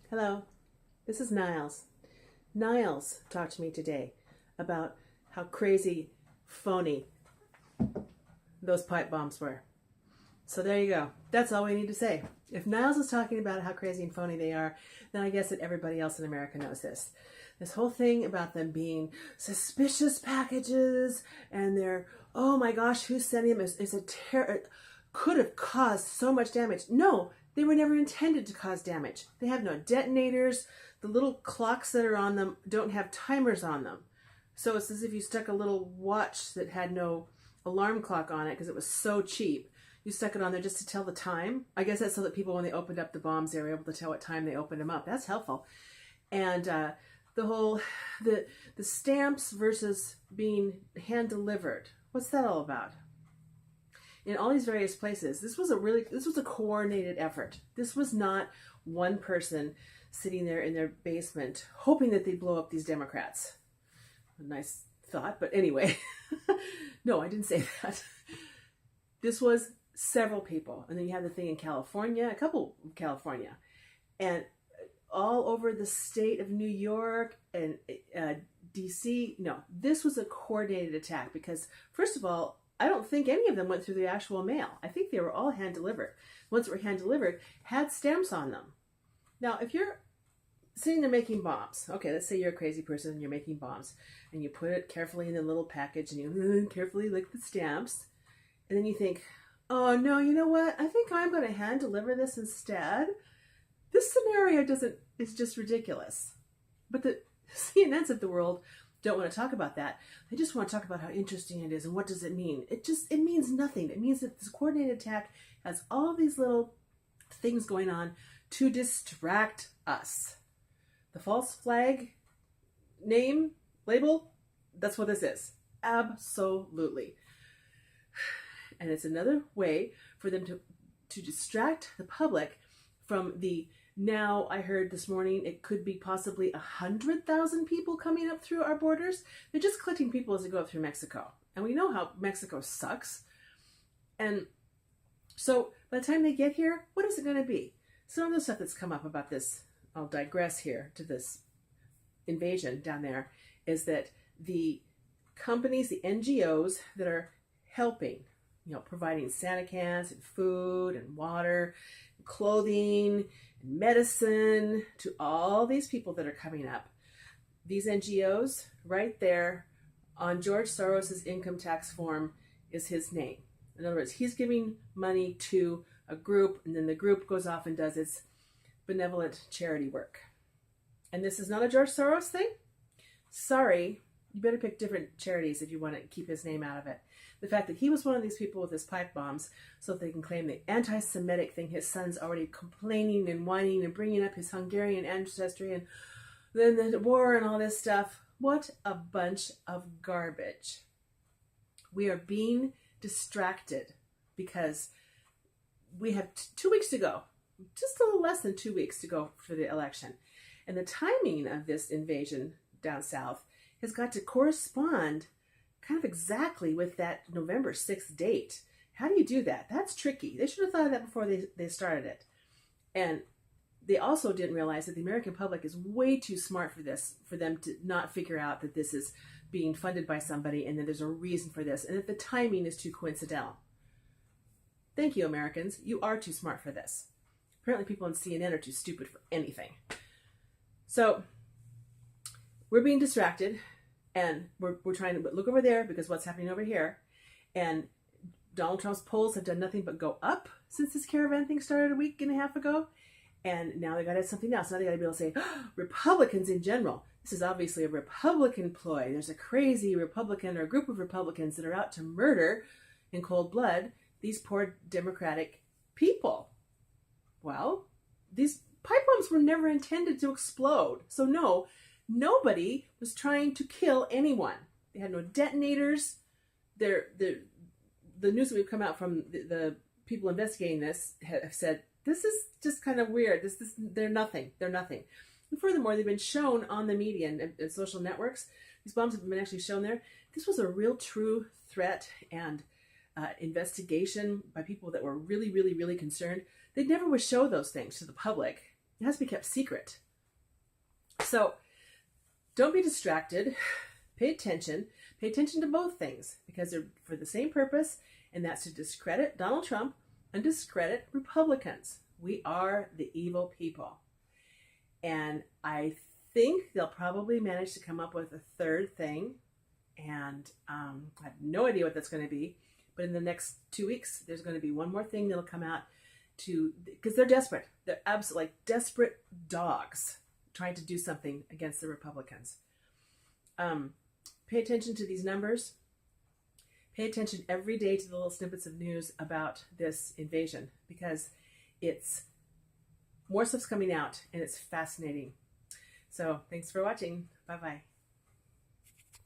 Hello, this is Niles. Niles talked to me today about how crazy, phony those pipe bombs were. So there you go. That's all we need to say. If Niles is talking about how crazy and phony they are, then I guess that everybody else in America knows this. This whole thing about them being suspicious packages and they're, oh my gosh, who's sending them is a terror, could have caused so much damage. No, they were never intended to cause damage. They have no detonators. The little clocks that are on them don't have timers on them. So it's as if you stuck a little watch that had no alarm clock on it because it was so cheap. You stuck it on there just to tell the time. I guess that's so that people, when they opened up the bombs, they were able to tell what time they opened them up. That's helpful. And the stamps versus being hand delivered. What's that all about? In all these various places, this was a coordinated effort. This was not one person sitting there in their basement hoping that they'd blow up these Democrats. A nice thought, but anyway. No, I didn't say that. This was several people. And then you have the thing in California, a couple of California, and all over the state of New York and DC. No, this was a coordinated attack because, first of all, I don't think any of them went through the actual mail. I think they were all hand delivered. Ones that were hand delivered had stamps on them. Now, if you're sitting there making bombs, okay, let's say you're a crazy person and you're making bombs, and you put it carefully in a little package and you carefully lick the stamps, and then you think, oh no, you know what? I think I'm going to hand deliver this instead. This scenario is just ridiculous. But the CNNs of the world don't want to talk about that. They just want to talk about how interesting it is and what does it mean. It means nothing. It means that this coordinated attack has all these little things going on to distract us. The false flag name, label, that's what this is. Absolutely. And it's another way for them to distract the public from the, now I heard this morning, it could be possibly 100,000 people coming up through our borders. They're just collecting people as they go up through Mexico. And we know how Mexico sucks. And so by the time they get here, what is it going to be? Some of the stuff that's come up about this, I'll digress here to this invasion down there, is that the companies, the NGOs that are helping, providing Santa cans and food and water, and clothing and medicine to all these people that are coming up. These NGOs, right there on George Soros's income tax form, is his name. In other words, he's giving money to a group, and then the group goes off and does its benevolent charity work. And this is not a George Soros thing. Sorry, you better pick different charities if you want to keep his name out of it. The fact that he was one of these people with his pipe bombs so that they can claim the anti-Semitic thing, his son's already complaining and whining and bringing up his Hungarian ancestry and then the war and all this stuff. What a bunch of garbage. We are being distracted because we have 2 weeks to go, just a little less than 2 weeks to go for the election. And the timing of this invasion down south has got to correspond kind of exactly with that November 6th date. How do you do that? That's tricky. They should have thought of that before they started it. And they also didn't realize that the American public is way too smart for this, for them to not figure out that this is being funded by somebody and that there's a reason for this and that the timing is too coincidental. Thank you, Americans. You are too smart for this. Apparently people on CNN are too stupid for anything. So we're being distracted. And we're trying to look over there because what's happening over here. And Donald Trump's polls have done nothing but go up since this caravan thing started a week and a half ago. And now they got to have something else. Now they got to be able to say, oh, Republicans in general. This is obviously a Republican ploy. There's a crazy Republican or a group of Republicans that are out to murder in cold blood these poor Democratic people. Well, these pipe bombs were never intended to explode. So no, nobody was trying to kill anyone. They had no detonators. The news that we've come out from the people investigating this have said, this is just kind of weird. They're nothing. They're nothing. And furthermore, they've been shown on the media and social networks. These bombs have been actually shown there. This was a real true threat and investigation by people that were really, really, really concerned. They never would show those things to the public It has to be kept secret. So don't be distracted. Pay attention. Pay attention to both things because they're for the same purpose, and that's to discredit Donald Trump and discredit Republicans. We are the evil people. And I think they'll probably manage to come up with a third thing. And I have no idea what that's going to be. But in the next 2 weeks, there's going to be one more thing that'll come out because they're desperate. They're absolutely like desperate dogs trying to do something against the Republicans. Pay attention to these numbers. Pay attention every day to the little snippets of news about this invasion because it's more stuff's coming out and it's fascinating. So thanks for watching. Bye-bye.